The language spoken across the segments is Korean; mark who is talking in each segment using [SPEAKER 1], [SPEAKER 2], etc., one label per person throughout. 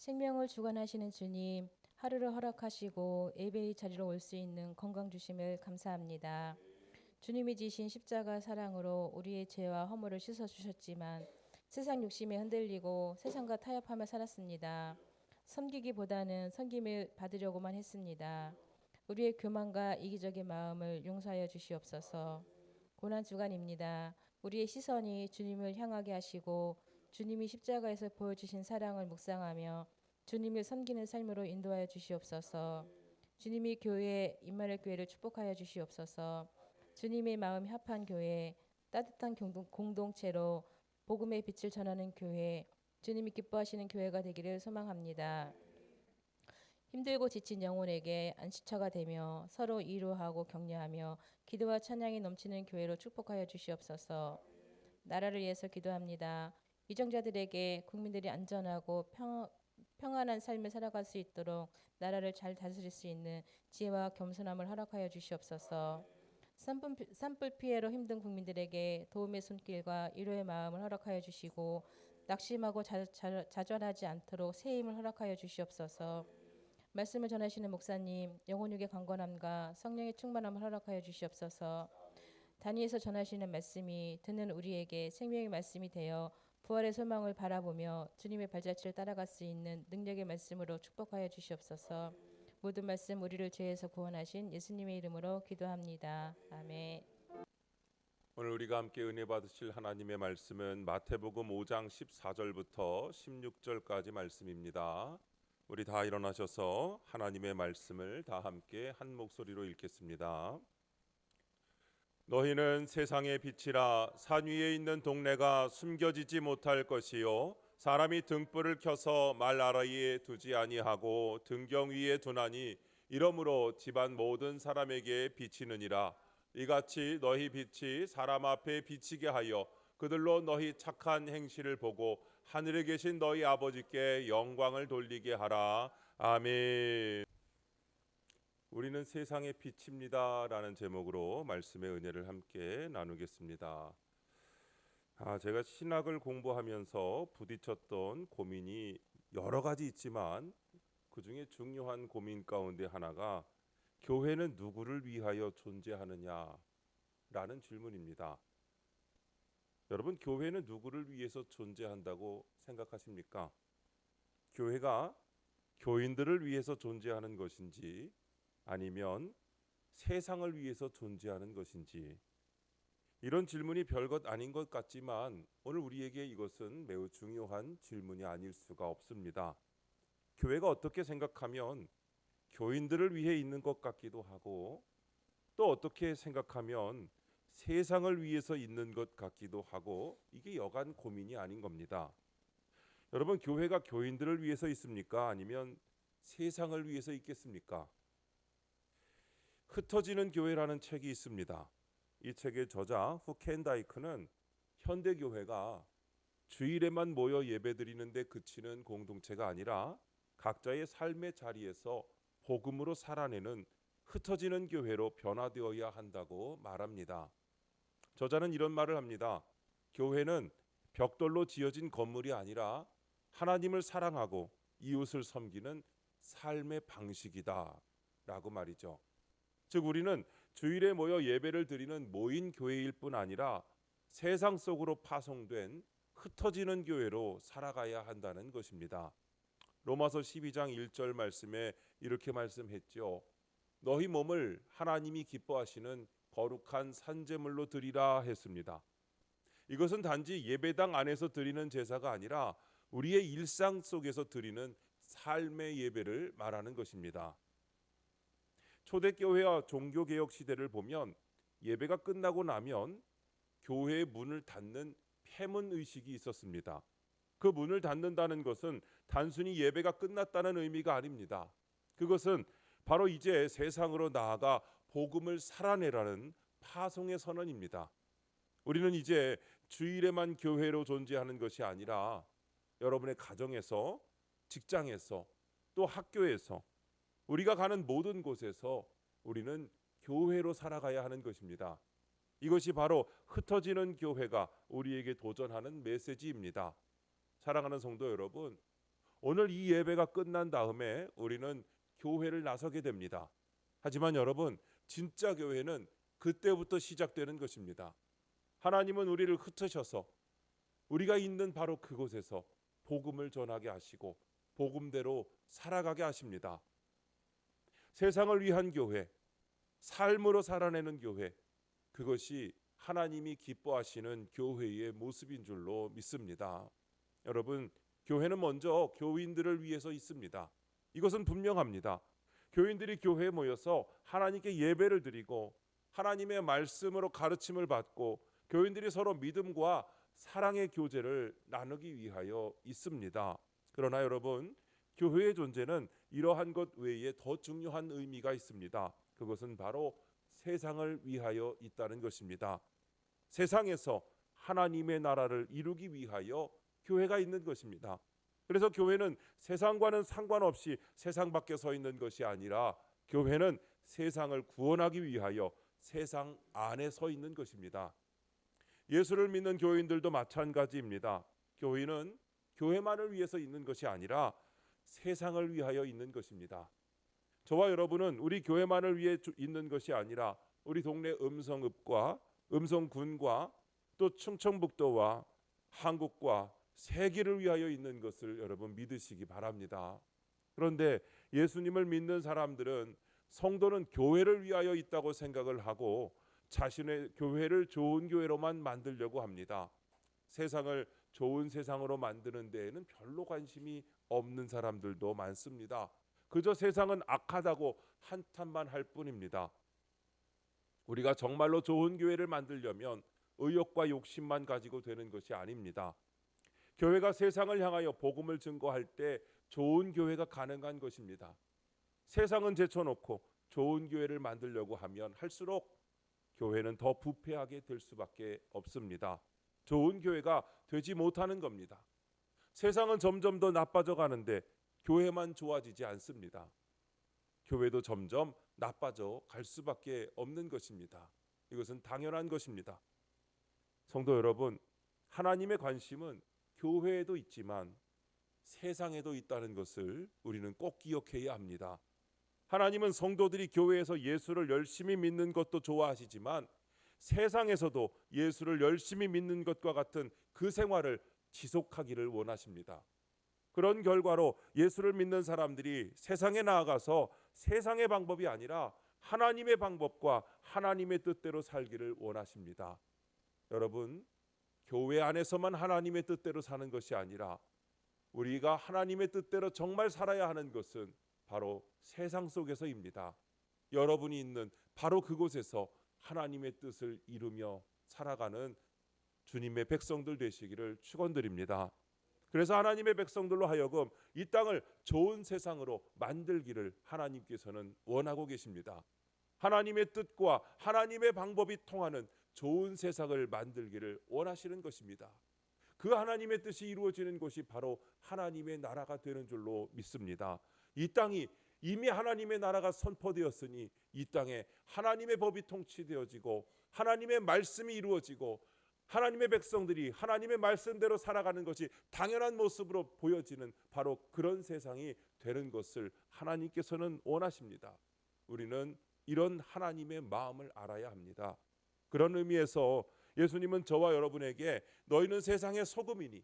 [SPEAKER 1] 생명을 주관하시는 주님, 하루를 허락하시고 예배의 자리로 올 수 있는 건강 주심을 감사합니다. 주님이 지신 십자가 사랑으로 우리의 죄와 허물을 씻어 주셨지만 세상 욕심에 흔들리고 세상과 타협하며 살았습니다. 섬기기보다는 섬김을 받으려고만 했습니다. 우리의 교만과 이기적인 마음을 용서하여 주시옵소서. 고난 주간입니다. 우리의 시선이 주님을 향하게 하시고 주님이 십자가에서 보여주신 사랑을 묵상하며 주님을 섬기는 삶으로 인도하여 주시옵소서. 주님이 교회 임마누엘 교회를 축복하여 주시옵소서. 주님의 마음이 합한 교회, 따뜻한 공동체로 복음의 빛을 전하는 교회, 주님이 기뻐하시는 교회가 되기를 소망합니다. 힘들고 지친 영혼에게 안식처가 되며 서로 위로하고 격려하며 기도와 찬양이 넘치는 교회로 축복하여 주시옵소서. 나라를 위해서 기도합니다. 위정자들에게 국민들이 안전하고 평안한 삶을 살아갈 수 있도록 나라를 잘 다스릴 수 있는 지혜와 겸손함을 허락하여 주시옵소서. 산불 피해로 힘든 국민들에게 도움의 손길과 위로의 마음을 허락하여 주시고 낙심하고 좌절하지 않도록 새 힘을 허락하여 주시옵소서. 말씀을 전하시는 목사님 영혼육의 강건함과 성령의 충만함을 허락하여 주시옵소서. 단위에서 전하시는 말씀이 듣는 우리에게 생명의 말씀이 되어 부활의 소망을 바라보며 주님의 발자취를 따라갈 수 있는 능력의 말씀으로 축복하여 주시옵소서. 모든 말씀 우리를 죄에서 구원하신 예수님의 이름으로 기도합니다. 아멘.
[SPEAKER 2] 오늘 우리가 함께 은혜 받으실 하나님의 말씀은 마태복음 5장 14절부터 16절까지 말씀입니다. 우리 다 일어나셔서 하나님의 말씀을 다 함께 한 목소리로 읽겠습니다. 너희는 세상의 빛이라. 산 위에 있는 동네가 숨겨지지 못할 것이요 사람이 등불을 켜서 말 아래에 두지 아니하고 등경 위에 두나니 이러므로 집안 모든 사람에게 비치느니라. 이같이 너희 빛이 사람 앞에 비치게 하여 그들로 너희 착한 행실을 보고 하늘에 계신 너희 아버지께 영광을 돌리게 하라. 아멘. 우리는 세상의 빛입니다 라는 제목으로 말씀의 은혜를 함께 나누겠습니다. 제가 신학을 공부하면서 부딪혔던 고민이 여러 가지 있지만 그 중에 중요한 고민 가운데 하나가 교회는 누구를 위하여 존재하느냐라는 질문입니다. 여러분, 교회는 누구를 위해서 존재한다고 생각하십니까? 교회가 교인들을 위해서 존재하는 것인지 아니면 세상을 위해서 존재하는 것인지, 이런 질문이 별것 아닌 것 같지만 오늘 우리에게 이것은 매우 중요한 질문이 아닐 수가 없습니다. 교회가 어떻게 생각하면 교인들을 위해 있는 것 같기도 하고 또 어떻게 생각하면 세상을 위해서 있는 것 같기도 하고, 이게 여간 고민이 아닌 겁니다. 여러분, 교회가 교인들을 위해서 있습니까? 아니면 세상을 위해서 있겠습니까? 흩어지는 교회라는 책이 있습니다. 이 책의 저자 후켄다이크는 현대교회가 주일에만 모여 예배드리는데 그치는 공동체가 아니라 각자의 삶의 자리에서 복음으로 살아내는 흩어지는 교회로 변화되어야 한다고 말합니다. 저자는 이런 말을 합니다. 교회는 벽돌로 지어진 건물이 아니라 하나님을 사랑하고 이웃을 섬기는 삶의 방식이다 라고 말이죠. 즉 우리는 주일에 모여 예배를 드리는 모인 교회일 뿐 아니라 세상 속으로 파송된 흩어지는 교회로 살아가야 한다는 것입니다. 로마서 12장 1절 말씀에 이렇게 말씀했죠. 너희 몸을 하나님이 기뻐하시는 거룩한 산제물로 드리라 했습니다. 이것은 단지 예배당 안에서 드리는 제사가 아니라 우리의 일상 속에서 드리는 삶의 예배를 말하는 것입니다. 초대교회와 종교개혁 시대를 보면 예배가 끝나고 나면 교회의 문을 닫는 폐문의식이 있었습니다. 그 문을 닫는다는 것은 단순히 예배가 끝났다는 의미가 아닙니다. 그것은 바로 이제 세상으로 나아가 복음을 살아내라는 파송의 선언입니다. 우리는 이제 주일에만 교회로 존재하는 것이 아니라 여러분의 가정에서, 직장에서, 또 학교에서, 우리가 가는 모든 곳에서 우리는 교회로 살아가야 하는 것입니다. 이것이 바로 흩어지는 교회가 우리에게 도전하는 메시지입니다. 사랑하는 성도 여러분, 오늘 이 예배가 끝난 다음에 우리는 교회를 나서게 됩니다. 하지만 여러분, 진짜 교회는 그때부터 시작되는 것입니다. 하나님은 우리를 흩으셔서 우리가 있는 바로 그곳에서 복음을 전하게 하시고 복음대로 살아가게 하십니다. 세상을 위한 교회, 삶으로 살아내는 교회, 그것이 하나님이 기뻐하시는 교회의 모습인 줄로 믿습니다. 여러분, 교회는 먼저 교인들을 위해서 있습니다. 이것은 분명합니다. 교인들이 교회에 모여서 하나님께 예배를 드리고 하나님의 말씀으로 가르침을 받고 교인들이 서로 믿음과 사랑의 교제를 나누기 위하여 있습니다. 그러나 여러분, 교회의 존재는 이러한 것 외에 더 중요한 의미가 있습니다. 그것은 바로 세상을 위하여 있다는 것입니다. 세상에서 하나님의 나라를 이루기 위하여 교회가 있는 것입니다. 그래서 교회는 세상과는 상관없이 세상 밖에 서 있는 것이 아니라 교회는 세상을 구원하기 위하여 세상 안에 서 있는 것입니다. 예수를 믿는 교인들도 마찬가지입니다. 교인은 교회만을 위해서 있는 것이 아니라 세상을 위하여 있는 것입니다. 저와 여러분은 우리 교회만을 위해 있는 것이 아니라 우리 동네 음성읍과 음성군과 또 충청북도와 한국과 세계를 위하여 있는 것을 여러분 믿으시기 바랍니다. 그런데 예수님을 믿는 사람들은 성도는 교회를 위하여 있다고 생각을 하고 자신의 교회를 좋은 교회로만 만들려고 합니다. 세상을 좋은 세상으로 만드는 데에는 별로 관심이 없는 사람들도 많습니다. 그저 세상은 악하다고 한탄만 할 뿐입니다. 우리가 정말로 좋은 교회를 만들려면 의욕과 욕심만 가지고 되는 것이 아닙니다. 교회가 세상을 향하여 복음을 증거할 때 좋은 교회가 가능한 것입니다. 세상은 제쳐놓고 좋은 교회를 만들려고 하면 할수록 교회는 더 부패하게 될 수밖에 없습니다. 좋은 교회가 되지 못하는 겁니다. 세상은 점점 더 나빠져 가는데 교회만 좋아지지 않습니다. 교회도 점점 나빠져 갈 수밖에 없는 것입니다. 이것은 당연한 것입니다. 성도 여러분, 하나님의 관심은 교회에도 있지만 세상에도 있다는 것을 우리는 꼭 기억해야 합니다. 하나님은 성도들이 교회에서 예수를 열심히 믿는 것도 좋아하시지만 세상에서도 예수를 열심히 믿는 것과 같은 그 생활을 지속하기를 원하십니다. 그런 결과로 예수를 믿는 사람들이 세상에 나아가서 세상의 방법이 아니라 하나님의 방법과 하나님의 뜻대로 살기를 원하십니다. 여러분, 교회 안에서만 하나님의 뜻대로 사는 것이 아니라 우리가 하나님의 뜻대로 정말 살아야 하는 것은 바로 세상 속에서입니다. 여러분이 있는 바로 그곳에서 하나님의 뜻을 이루며 살아가는 주님의 백성들 되시기를 축원드립니다. 그래서 하나님의 백성들로 하여금 이 땅을 좋은 세상으로 만들기를 하나님께서는 원하고 계십니다. 하나님의 뜻과 하나님의 방법이 통하는 좋은 세상을 만들기를 원하시는 것입니다. 그 하나님의 뜻이 이루어지는 것이 바로 하나님의 나라가 되는 줄로 믿습니다. 이 땅이 이미 하나님의 나라가 선포되었으니 이 땅에 하나님의 법이 통치되어지고 하나님의 말씀이 이루어지고 하나님의 백성들이 하나님의 말씀대로 살아가는 것이 당연한 모습으로 보여지는 바로 그런 세상이 되는 것을 하나님께서는 원하십니다. 우리는 이런 하나님의 마음을 알아야 합니다. 그런 의미에서 예수님은 저와 여러분에게 너희는 세상의 소금이니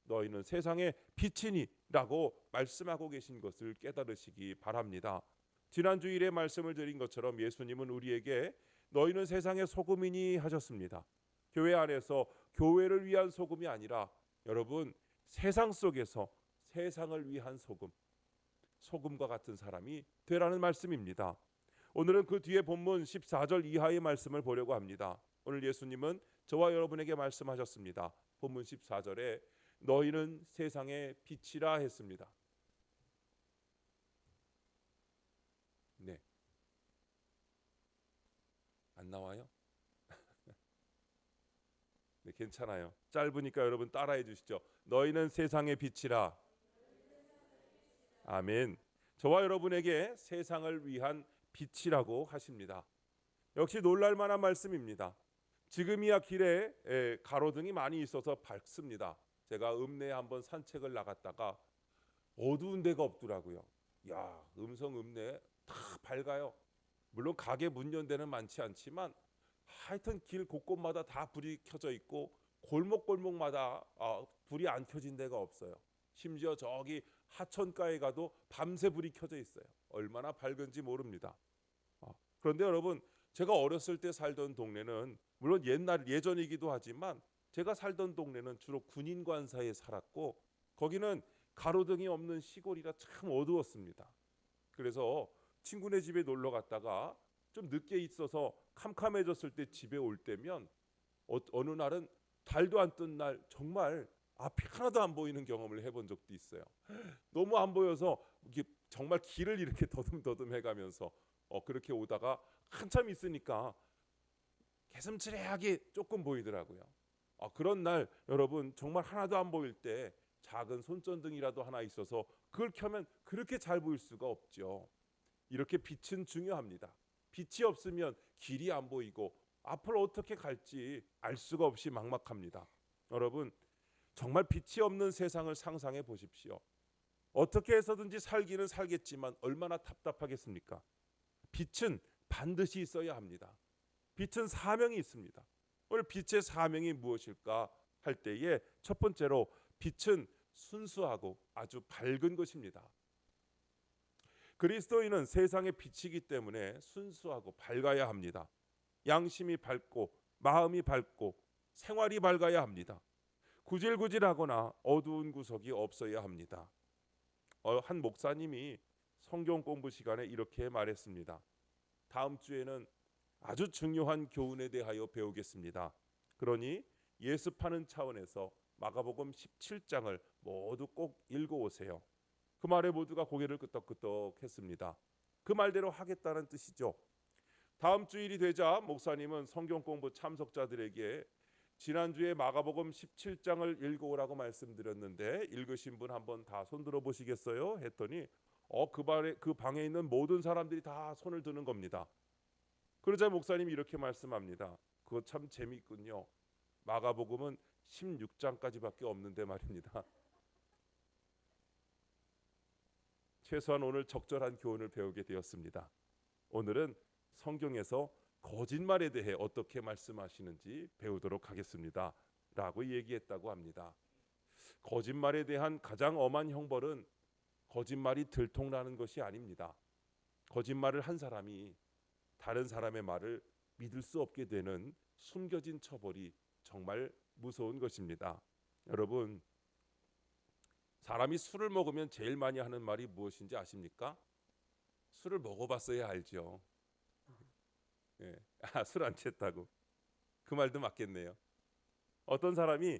[SPEAKER 2] 너희는 세상의 빛이니 라고 말씀하고 계신 것을 깨달으시기 바랍니다. 지난 주일에 말씀을 드린 것처럼 예수님은 우리에게 너희는 세상의 소금이니 하셨습니다. 교회 안에서 교회를 위한 소금이 아니라 여러분 세상 속에서 세상을 위한 소금과 같은 사람이 되라는 말씀입니다. 오늘은 그 뒤에 본문 14절 이하의 말씀을 보려고 합니다. 오늘 예수님은 저와 여러분에게 말씀하셨습니다. 본문 14절에 너희는 세상의 빛이라 했습니다. 네. 안 나와요? 네, 괜찮아요. 짧으니까 여러분 따라해 주시죠. 너희는 세상의 빛이라. 아멘. 저와 여러분에게 세상을 위한 빛이라고 하십니다. 역시 놀랄 만한 말씀입니다. 지금이야 길에 가로등이 많이 있어서 밝습니다. 제가 읍내에 한번 산책을 나갔다가 어두운 데가 없더라고요. 야, 음성읍내 다 밝아요. 물론 가게 문 연 데는 많지 않지만 하여튼 길 곳곳마다 다 불이 켜져 있고 골목골목마다 불이 안 켜진 데가 없어요. 심지어 저기 하천가에 가도 밤새 불이 켜져 있어요. 얼마나 밝은지 모릅니다. 그런데 여러분, 제가 어렸을 때 살던 동네는 물론 예전이기도 하지만 제가 살던 동네는 주로 군인 관사에 살았고 거기는 가로등이 없는 시골이라 참 어두웠습니다. 그래서 친구네 집에 놀러 갔다가 좀 늦게 있어서 캄캄해졌을 때 집에 올 때면 어느 날은 달도 안 뜬 날 정말 앞이 하나도 안 보이는 경험을 해본 적도 있어요. 너무 안 보여서 이게 정말 길을 이렇게 더듬더듬 해가면서 그렇게 오다가 한참 있으니까 개슴츠레하게 조금 보이더라고요. 그런 날 여러분 정말 하나도 안 보일 때 작은 손전등이라도 하나 있어서 그걸 켜면 그렇게 잘 보일 수가 없죠. 이렇게 빛은 중요합니다. 빛이 없으면 길이 안 보이고 앞을 어떻게 갈지 알 수가 없이 막막합니다. 여러분 정말 빛이 없는 세상을 상상해 보십시오. 어떻게 해서든지 살기는 살겠지만 얼마나 답답하겠습니까? 빛은 반드시 있어야 합니다. 빛은 사명이 있습니다. 오늘 빛의 사명이 무엇일까 할 때에 첫 번째로 빛은 순수하고 아주 밝은 것입니다. 그리스도인은 세상의 빛이기 때문에 순수하고 밝아야 합니다. 양심이 밝고 마음이 밝고 생활이 밝아야 합니다. 구질구질하거나 어두운 구석이 없어야 합니다. 한 목사님이 성경 공부 시간에 이렇게 말했습니다. 다음 주에는 아주 중요한 교훈에 대하여 배우겠습니다. 그러니 예습하는 차원에서 마가복음 17장을 모두 꼭 읽어오세요. 그 말에 모두가 고개를 끄덕끄덕 했습니다. 그 말대로 하겠다는 뜻이죠. 다음 주일이 되자 목사님은 성경 공부 참석자들에게 지난주에 마가복음 17장을 읽어오라고 말씀드렸는데 읽으신 분 한번 다 손 들어 보시겠어요? 했더니 그 방에 있는 모든 사람들이 다 손을 드는 겁니다. 그러자 목사님이 이렇게 말씀합니다. 그거 참 재미있군요. 마가복음은 16장까지밖에 없는데 말입니다. 최소한 오늘 적절한 교훈을 배우게 되었습니다. 오늘은 성경에서 거짓말에 대해 어떻게 말씀하시는지 배우도록 하겠습니다. 라고 얘기했다고 합니다. 거짓말에 대한 가장 엄한 형벌은 거짓말이 들통나는 것이 아닙니다. 거짓말을 한 사람이 다른 사람의 말을 믿을 수 없게 되는 숨겨진 처벌이 정말 무서운 것입니다. 여러분, 사람이 술을 먹으면 제일 많이 하는 말이 무엇인지 아십니까? 술을 먹어봤어야 알죠. 술 안 취했다고. 그 말도 맞겠네요. 어떤 사람이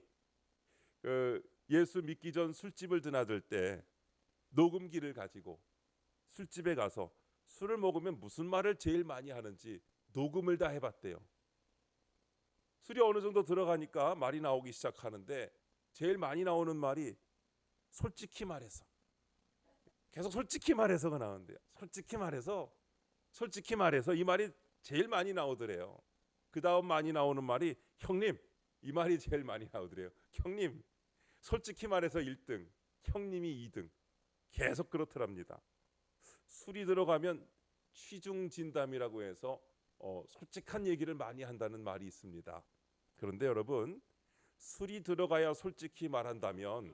[SPEAKER 2] 예수 믿기 전 술집을 드나들 때 녹음기를 가지고 술집에 가서 술을 먹으면 무슨 말을 제일 많이 하는지 녹음을 다 해봤대요. 술이 어느 정도 들어가니까 말이 나오기 시작하는데 제일 많이 나오는 말이 솔직히 말해서, 계속 솔직히 말해서가 나오는데요. 솔직히 말해서 이 말이 제일 많이 나오더래요. 그 다음 많이 나오는 말이 형님, 이 말이 제일 많이 나오더래요. 형님, 솔직히 말해서 1등, 형님이 2등. 계속 그렇더랍니다. 술이 들어가면 취중진담이라고 해서 솔직한 얘기를 많이 한다는 말이 있습니다. 그런데 여러분, 술이 들어가야 솔직히 말한다면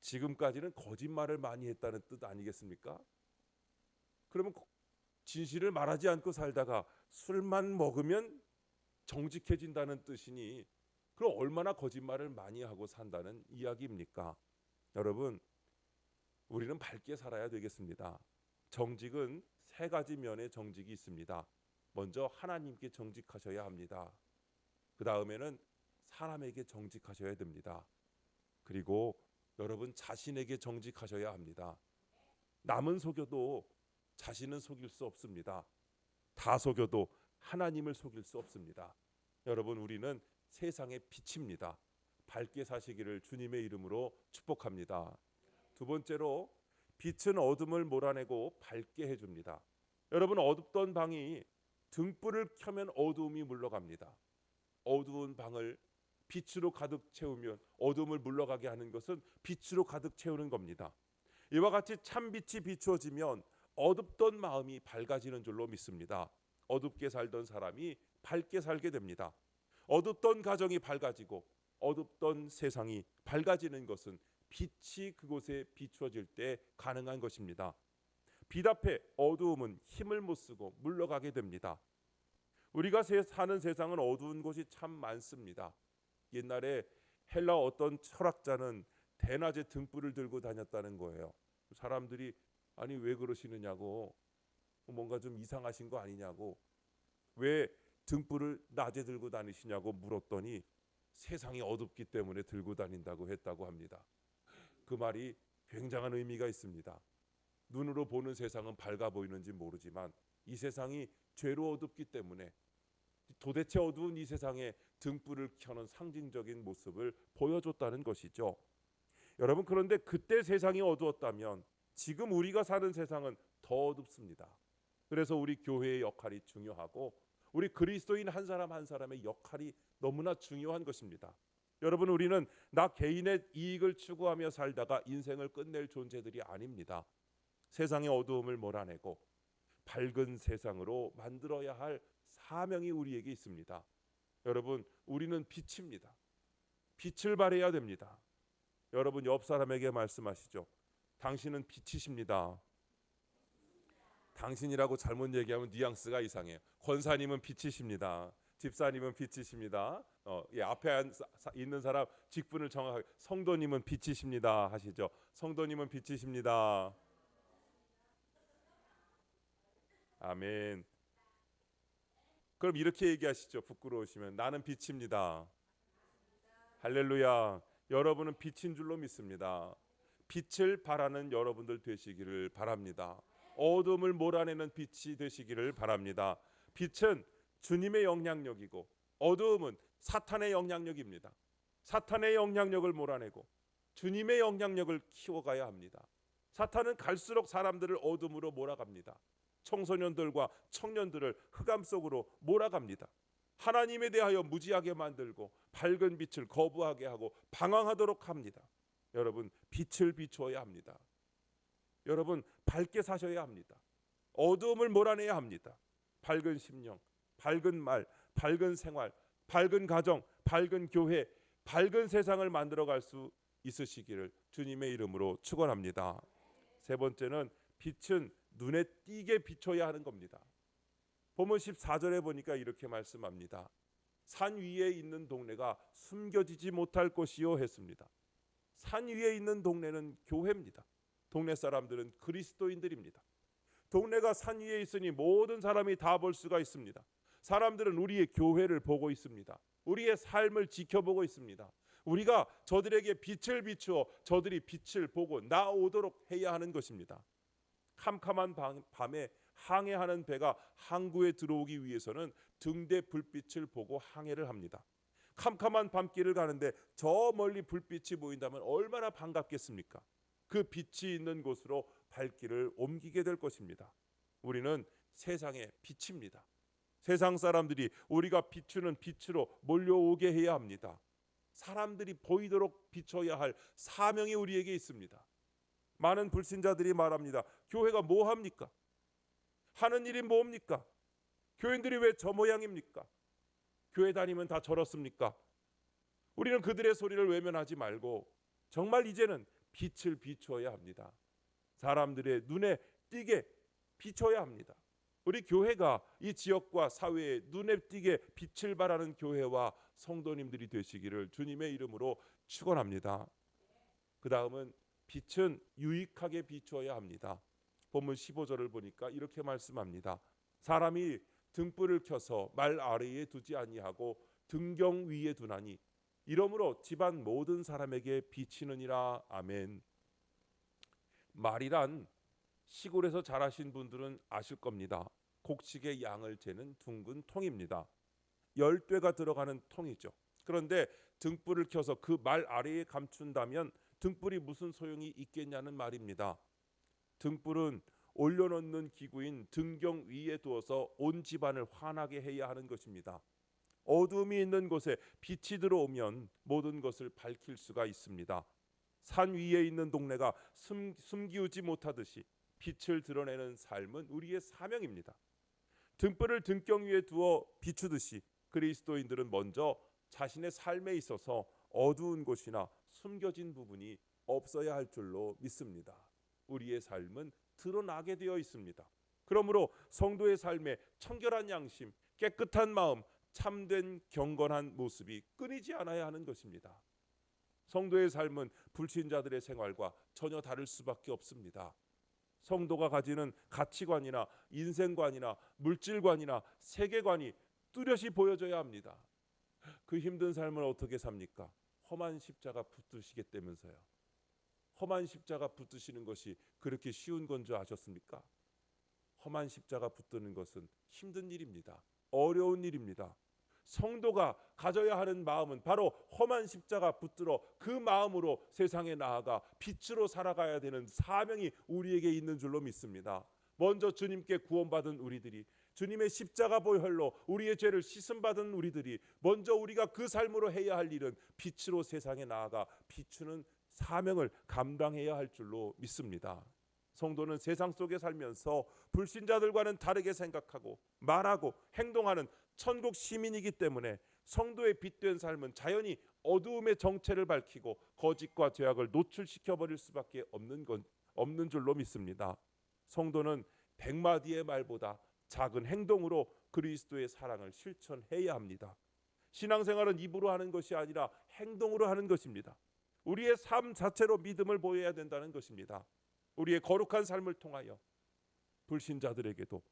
[SPEAKER 2] 지금까지는 거짓말을 많이 했다는 뜻 아니겠습니까? 그러면 진실을 말하지 않고 살다가 술만 먹으면 정직해진다는 뜻이니 그럼 얼마나 거짓말을 많이 하고 산다는 이야기입니까? 여러분, 우리는 밝게 살아야 되겠습니다. 정직은 세 가지 면의 정직이 있습니다. 먼저 하나님께 정직하셔야 합니다. 그 다음에는 사람에게 정직하셔야 됩니다. 그리고 여러분 자신에게 정직하셔야 합니다. 남은 속여도 자신은 속일 수 없습니다. 다 속여도 하나님을 속일 수 없습니다. 여러분, 우리는 세상의 빛입니다. 밝게 사시기를 주님의 이름으로 축복합니다. 두 번째로, 빛은 어둠을 몰아내고 밝게 해줍니다. 여러분, 어둡던 방이 등불을 켜면 어두움이 물러갑니다. 어두운 방을 빛으로 가득 채우면 어둠을 물러가게 하는 것은 빛으로 가득 채우는 겁니다. 이와 같이 참빛이 비추어지면 어둡던 마음이 밝아지는 줄로 믿습니다. 어둡게 살던 사람이 밝게 살게 됩니다. 어둡던 가정이 밝아지고 어둡던 세상이 밝아지는 것은 빛이 그곳에 비추어질 때 가능한 것입니다. 빛 앞에 어두움은 힘을 못 쓰고 물러가게 됩니다. 우리가 사는 세상은 어두운 곳이 참 많습니다. 옛날에 헬라 어떤 철학자는 대낮에 등불을 들고 다녔다는 거예요. 사람들이 아니 왜 그러시느냐고, 뭔가 좀 이상하신 거 아니냐고, 왜 등불을 낮에 들고 다니시냐고 물었더니 세상이 어둡기 때문에 들고 다닌다고 했다고 합니다. 그 말이 굉장한 의미가 있습니다. 눈으로 보는 세상은 밝아 보이는지 모르지만 이 세상이 죄로 어둡기 때문에 도대체 어두운 이 세상에 등불을 켜는 상징적인 모습을 보여줬다는 것이죠. 여러분, 그런데 그때 세상이 어두웠다면 지금 우리가 사는 세상은 더 어둡습니다. 그래서 우리 교회의 역할이 중요하고 우리 그리스도인 한 사람 한 사람의 역할이 너무나 중요한 것입니다. 여러분, 우리는 나 개인의 이익을 추구하며 살다가 인생을 끝낼 존재들이 아닙니다. 세상의 어두움을 몰아내고 밝은 세상으로 만들어야 할 사명이 우리에게 있습니다. 여러분, 우리는 빛입니다. 빛을 발해야 됩니다. 여러분, 옆 사람에게 말씀하시죠. 당신은 빛이십니다. 당신이라고 잘못 얘기하면 뉘앙스가 이상해요. 권사님은 빛이십니다. 집사님은 빛이십니다. 앞에 있는 사람 직분을 정확하게 성도님은 빛이십니다 하시죠. 성도님은 빛이십니다. 아멘. 그럼 이렇게 얘기하시죠. 부끄러우시면 나는 빛입니다. 할렐루야. 여러분은 빛인 줄로 믿습니다. 빛을 발하는 여러분들 되시기를 바랍니다. 어둠을 몰아내는 빛이 되시기를 바랍니다. 빛은 주님의 영향력이고 어두움은 사탄의 영향력입니다. 사탄의 영향력을 몰아내고 주님의 영향력을 키워가야 합니다. 사탄은 갈수록 사람들을 어둠으로 몰아갑니다. 청소년들과 청년들을 흑암 속으로 몰아갑니다. 하나님에 대하여 무지하게 만들고 밝은 빛을 거부하게 하고 방황하도록 합니다. 여러분, 빛을 비추어야 합니다. 여러분, 밝게 사셔야 합니다. 어두움을 몰아내야 합니다. 밝은 심령, 밝은 말, 밝은 생활, 밝은 가정, 밝은 교회, 밝은 세상을 만들어갈 수 있으시기를 주님의 이름으로 축원합니다. 세 번째는 빛은 눈에 띄게 비춰야 하는 겁니다. 본문 14절에 보니까 이렇게 말씀합니다. 산 위에 있는 동네가 숨겨지지 못할 것이요 했습니다. 산 위에 있는 동네는 교회입니다. 동네 사람들은 그리스도인들입니다. 동네가 산 위에 있으니 모든 사람이 다 볼 수가 있습니다. 사람들은 우리의 교회를 보고 있습니다. 우리의 삶을 지켜보고 있습니다. 우리가 저들에게 빛을 비추어 저들이 빛을 보고 나오도록 해야 하는 것입니다. 캄캄한 밤에 항해하는 배가 항구에 들어오기 위해서는 등대 불빛을 보고 항해를 합니다. 캄캄한 밤길을 가는데 저 멀리 불빛이 보인다면 얼마나 반갑겠습니까? 그 빛이 있는 곳으로 발길을 옮기게 될 것입니다. 우리는 세상의 빛입니다. 세상 사람들이 우리가 비추는 빛으로 몰려오게 해야 합니다. 사람들이 보이도록 비춰야 할 사명이 우리에게 있습니다. 많은 불신자들이 말합니다. 교회가 뭐 합니까? 하는 일이 뭡니까? 교인들이 왜 저 모양입니까? 교회 다니면 다 저렇습니까? 우리는 그들의 소리를 외면하지 말고 정말 이제는 빛을 비추어야 합니다. 사람들의 눈에 띄게 비춰야 합니다. 우리 교회가 이 지역과 사회에 눈에 띄게 빛을 발하는 교회와 성도님들이 되시기를 주님의 이름으로 축원합니다. 그 다음은 빛은 유익하게 비추어야 합니다. 본문 15절을 보니까 이렇게 말씀합니다. 사람이 등불을 켜서 말 아래에 두지 아니하고 등경 위에 두나니 이러므로 집안 모든 사람에게 비치느니라. 아멘. 말이란 시골에서 자라신 분들은 아실 겁니다. 곡식의 양을 재는 둥근 통입니다. 10되가 들어가는 통이죠. 그런데 등불을 켜서 그 말 아래에 감춘다면 등불이 무슨 소용이 있겠냐는 말입니다. 등불은 올려놓는 기구인 등경 위에 두어서 온 집안을 환하게 해야 하는 것입니다. 어둠이 있는 곳에 빛이 들어오면 모든 것을 밝힐 수가 있습니다. 산 위에 있는 동네가 숨기우지 못하듯이 빛을 드러내는 삶은 우리의 사명입니다. 등불을 등경 위에 두어 비추듯이 그리스도인들은 먼저 자신의 삶에 있어서 어두운 곳이나 숨겨진 부분이 없어야 할 줄로 믿습니다. 우리의 삶은 드러나게 되어 있습니다. 그러므로 성도의 삶에 청결한 양심, 깨끗한 마음, 참된 경건한 모습이 끊이지 않아야 하는 것입니다. 성도의 삶은 불신자들의 생활과 전혀 다를 수밖에 없습니다. 성도가 가지는 가치관이나 인생관이나 물질관이나 세계관이 뚜렷이 보여져야 합니다. 그 힘든 삶을 어떻게 삽니까? 험한 십자가 붙드시겠다면서요. 험한 십자가 붙드시는 것이 그렇게 쉬운 건 줄 아셨습니까? 험한 십자가 붙드는 것은 힘든 일입니다. 어려운 일입니다. 성도가 가져야 하는 마음은 바로 험한 십자가 붙들어 그 마음으로 세상에 나아가 빛으로 살아가야 되는 사명이 우리에게 있는 줄로 믿습니다. 먼저 주님께 구원받은 우리들이, 주님의 십자가 보혈로 우리의 죄를 씻음받은 우리들이 먼저 우리가 그 삶으로 해야 할 일은 빛으로 세상에 나아가 비추는 사명을 감당해야 할 줄로 믿습니다. 성도는 세상 속에 살면서 불신자들과는 다르게 생각하고 말하고 행동하는 천국 시민이기 때문에 성도의 빛된 삶은 자연히 어두움의 정체를 밝히고 거짓과 죄악을 노출시켜 버릴 수밖에 없는 줄로 믿습니다. 성도는 100마디의 말보다 작은 행동으로 그리스도의 사랑을 실천해야 합니다. 신앙생활은 입으로 하는 것이 아니라 행동으로 하는 것입니다. 우리의 삶 자체로 믿음을 보여야 된다는 것입니다. 우리의 거룩한 삶을 통하여 불신자들에게도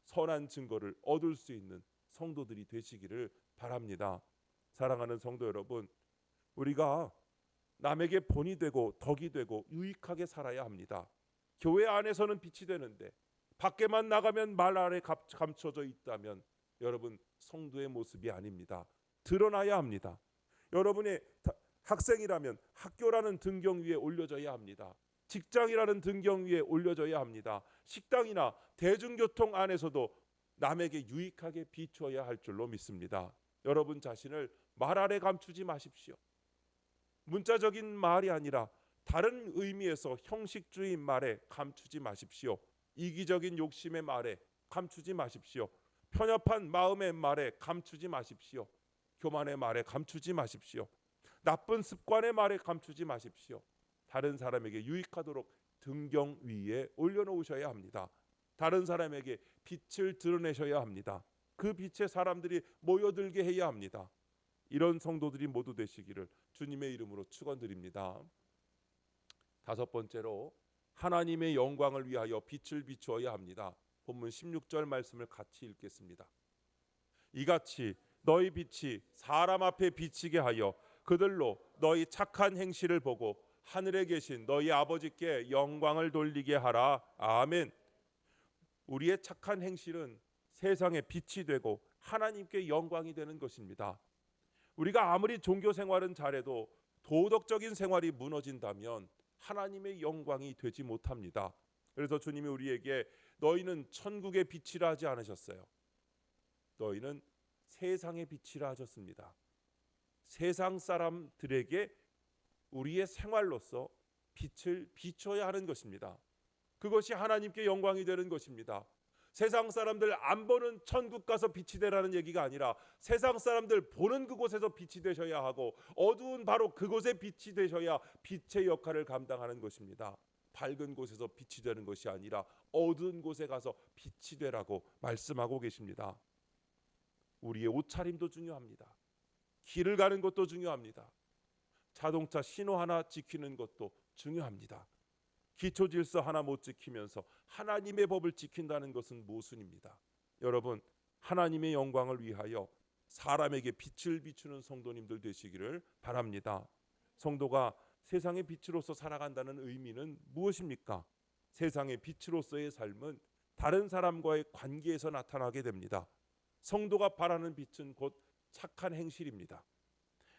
[SPEAKER 2] 선한 증거를 얻을 수 있는 성도들이 되시기를 바랍니다. 사랑하는 성도 여러분, 우리가 남에게 본이 되고 덕이 되고 유익하게 살아야 합니다. 교회 안에서는 빛이 되는데 밖에만 나가면 말 아래 감춰져 있다면 여러분 성도의 모습이 아닙니다. 드러나야 합니다. 여러분의 학생이라면 학교라는 등경 위에 올려져야 합니다. 직장이라는 등경 위에 올려져야 합니다. 식당이나 대중교통 안에서도 남에게 유익하게 비추어야 할 줄로 믿습니다. 여러분 자신을 말 아래 감추지 마십시오. 문자적인 말이 아니라 다른 의미에서 형식주의 말에 감추지 마십시오. 이기적인 욕심의 말에 감추지 마십시오. 편협한 마음의 말에 감추지 마십시오. 교만의 말에 감추지 마십시오. 나쁜 습관의 말에 감추지 마십시오. 다른 사람에게 유익하도록 등경 위에 올려놓으셔야 합니다. 다른 사람에게 빛을 드러내셔야 합니다. 그 빛에 사람들이 모여들게 해야 합니다. 이런 성도들이 모두 되시기를 주님의 이름으로 축원드립니다. 다섯 번째로 하나님의 영광을 위하여 빛을 비추어야 합니다. 본문 16절 말씀을 같이 읽겠습니다. 이같이 너희 빛이 사람 앞에 비치게 하여 그들로 너희 착한 행실을 보고 하늘에 계신 너희 아버지께 영광을 돌리게 하라. 아멘. 우리의 착한 행실은 세상에 빛이 되고 하나님께 영광이 되는 것입니다. 우리가 아무리 종교 생활은 잘해도 도덕적인 생활이 무너진다면 하나님의 영광이 되지 못합니다. 그래서 주님이 우리에게 너희는 천국의 빛이라 하지 않으셨어요. 너희는 세상의 빛이라 하셨습니다. 세상 사람들에게 우리의 생활로서 빛을 비춰야 하는 것입니다. 그것이 하나님께 영광이 되는 것입니다. 세상 사람들 안 보는 천국 가서 빛이 되라는 얘기가 아니라 세상 사람들 보는 그곳에서 빛이 되셔야 하고 어두운 바로 그곳에 빛이 되셔야 빛의 역할을 감당하는 것입니다. 밝은 곳에서 빛이 되는 것이 아니라 어두운 곳에 가서 빛이 되라고 말씀하고 계십니다. 우리의 옷차림도 중요합니다. 길을 가는 것도 중요합니다. 자동차 신호 하나 지키는 것도 중요합니다. 기초 질서 하나 못 지키면서 하나님의 법을 지킨다는 것은 모순입니다. 여러분, 하나님의 영광을 위하여 사람에게 빛을 비추는 성도님들 되시기를 바랍니다. 성도가 세상의 빛으로서 살아간다는 의미는 무엇입니까? 세상의 빛으로서의 삶은 다른 사람과의 관계에서 나타나게 됩니다. 성도가 바라는 빛은 곧 착한 행실입니다.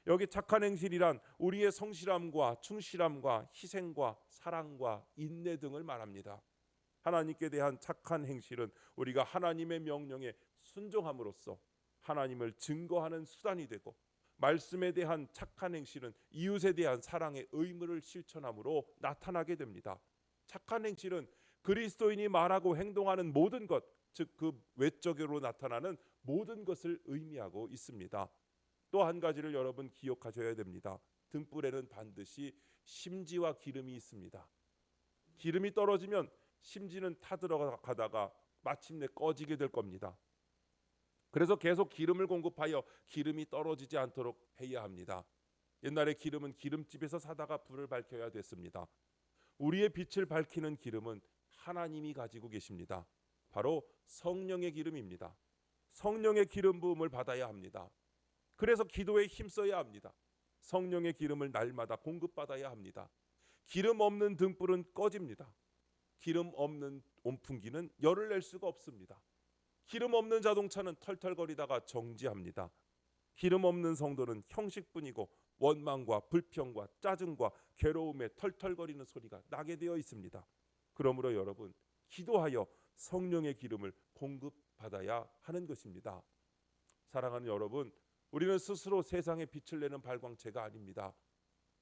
[SPEAKER 2] 여기 착한 행실이란 우리의 성실함과 충실함과 희생과 사랑과 인내 등을 말합니다. 하나님께 대한 착한 행실은 우리가 하나님의 명령에 순종함으로써 하나님을 증거하는 수단이 되고 말씀에 대한 착한 행실은 이웃에 대한 사랑의 의무를 실천함으로 나타나게 됩니다. 착한 행실은 그리스도인이 말하고 행동하는 모든 것, 즉 그 외적으로 나타나는 모든 것을 의미하고 있습니다. 또 한 가지를 여러분 기억하셔야 됩니다. 등불에는 반드시 심지와 기름이 있습니다. 기름이 떨어지면 심지는 타들어가다가 마침내 꺼지게 될 겁니다. 그래서 계속 기름을 공급하여 기름이 떨어지지 않도록 해야 합니다. 옛날에 기름은 기름집에서 사다가 불을 밝혀야 됐습니다. 우리의 빛을 밝히는 기름은 하나님이 가지고 계십니다. 바로 성령의 기름입니다. 성령의 기름 부음을 받아야 합니다. 그래서 기도에 힘써야 합니다. 성령의 기름을 날마다 공급받아야 합니다. 기름 없는 등불은 꺼집니다. 기름 없는 온풍기는 열을 낼 수가 없습니다. 기름 없는 자동차는 털털거리다가 정지합니다. 기름 없는 성도는 형식뿐이고 원망과 불평과 짜증과 괴로움에 털털거리는 소리가 나게 되어 있습니다. 그러므로 여러분, 기도하여 성령의 기름을 공급받아야 하는 것입니다. 사랑하는 여러분, 우리는 스스로 세상에 빛을 내는 발광체가 아닙니다.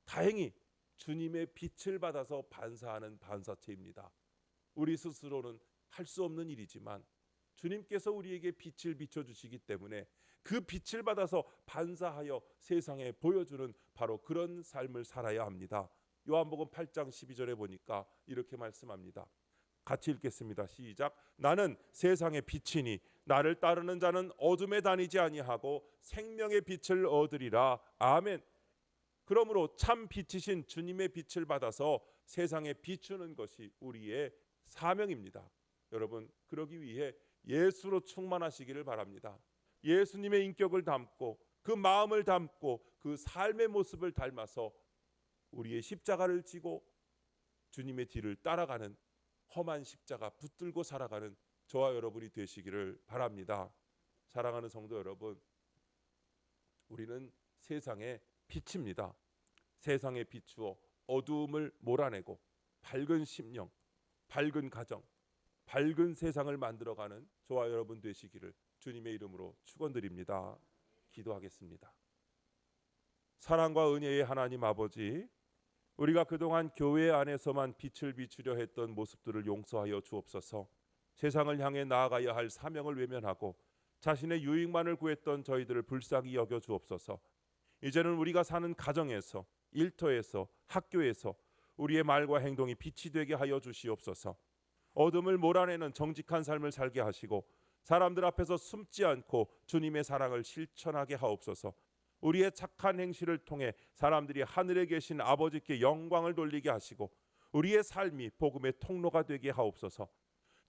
[SPEAKER 2] 다행히 주님의 빛을 받아서 반사하는 반사체입니다. 우리 스스로는 할 수 없는 일이지만 주님께서 우리에게 빛을 비춰주시기 때문에 그 빛을 받아서 반사하여 세상에 보여주는 바로 그런 삶을 살아야 합니다. 요한복음 8장 12절에 보니까 이렇게 말씀합니다. 같이 읽겠습니다. 시작. 나는 세상의 빛이니 나를 따르는 자는 어둠에 다니지 아니하고 생명의 빛을 얻으리라. 아멘. 그러므로 참 빛이신 주님의 빛을 받아서 세상에 비추는 것이 우리의 사명입니다. 여러분, 그러기 위해 예수로 충만하시기를 바랍니다. 예수님의 인격을 담고 그 마음을 담고 그 삶의 모습을 닮아서 우리의 십자가를 지고 주님의 뒤를 따라가는 험한 십자가 붙들고 살아가는 저와 여러분이 되시기를 바랍니다. 사랑하는 성도 여러분, 우리는 세상의 빛입니다. 세상에 비추어 어두움을 몰아내고 밝은 심령, 밝은 가정, 밝은 세상을 만들어가는 저와 여러분 되시기를 주님의 이름으로 축원드립니다. 기도하겠습니다. 사랑과 은혜의 하나님 아버지, 우리가 그동안 교회 안에서만 빛을 비추려 했던 모습들을 용서하여 주옵소서. 세상을 향해 나아가야 할 사명을 외면하고 자신의 유익만을 구했던 저희들을 불쌍히 여겨 주옵소서. 이제는 우리가 사는 가정에서, 일터에서, 학교에서 우리의 말과 행동이 빛이 되게 하여 주시옵소서. 어둠을 몰아내는 정직한 삶을 살게 하시고 사람들 앞에서 숨지 않고 주님의 사랑을 실천하게 하옵소서. 우리의 착한 행실을 통해 사람들이 하늘에 계신 아버지께 영광을 돌리게 하시고 우리의 삶이 복음의 통로가 되게 하옵소서.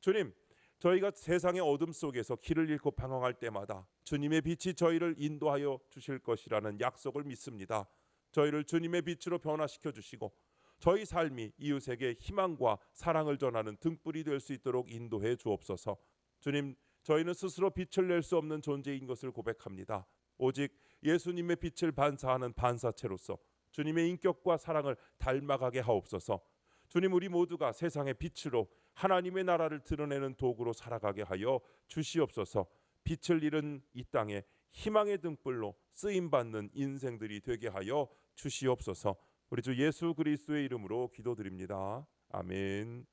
[SPEAKER 2] 주님, 저희가 세상의 어둠 속에서 길을 잃고 방황할 때마다 주님의 빛이 저희를 인도하여 주실 것이라는 약속을 믿습니다. 저희를 주님의 빛으로 변화시켜 주시고 저희 삶이 이웃에게 희망과 사랑을 전하는 등불이 될 수 있도록 인도해 주옵소서. 주님, 저희는 스스로 빛을 낼 수 없는 존재인 것을 고백합니다. 오직 예수님의 빛을 반사하는 반사체로서 주님의 인격과 사랑을 닮아가게 하옵소서. 주님, 우리 모두가 세상의 빛으로 하나님의 나라를 드러내는 도구로 살아가게 하여 주시옵소서. 빛을 잃은 이 땅에 희망의 등불로 쓰임받는 인생들이 되게 하여 주시옵소서. 우리 주 예수 그리스도의 이름으로 기도드립니다. 아멘.